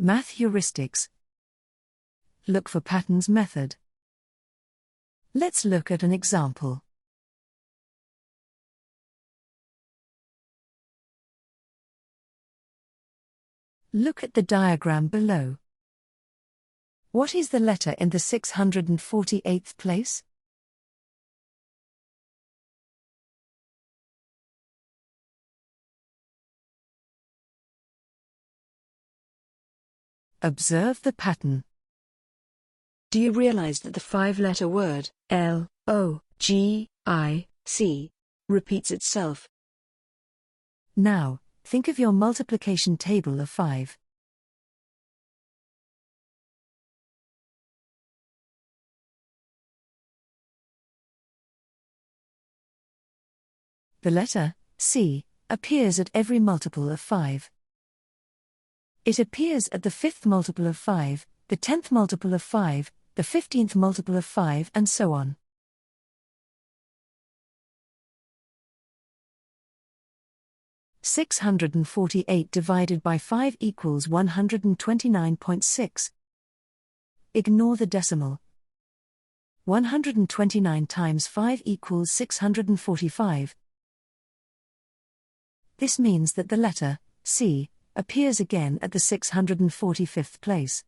Math Heuristics. Look for patterns method. Let's look at an example. Look at the diagram below. What is the letter in the 648th place? Observe the pattern. Do you realize that the five-letter word, L-O-G-I-C, repeats itself? Now, think of your multiplication table of 5. The letter C appears at every multiple of 5. It appears at the 5th multiple of 5, the 10th multiple of 5, the 15th multiple of 5, and so on. (648) divided by 5 equals 129.6. Ignore the decimal. 129 times 5 equals 645. This means that the letter C appears again at the 645th place.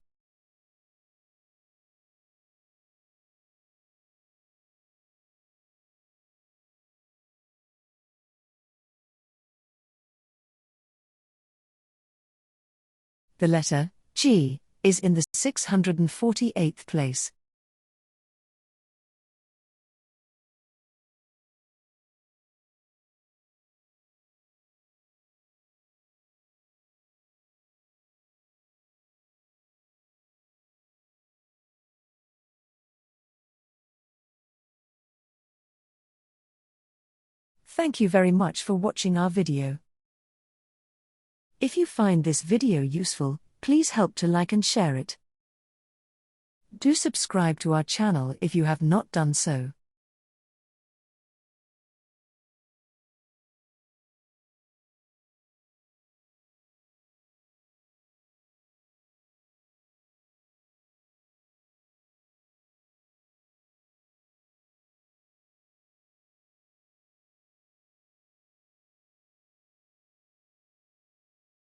The letter G is in the 648th place. Thank you very much for watching our video. If you find this video useful, please help to like and share it. Do subscribe to our channel if you have not done so.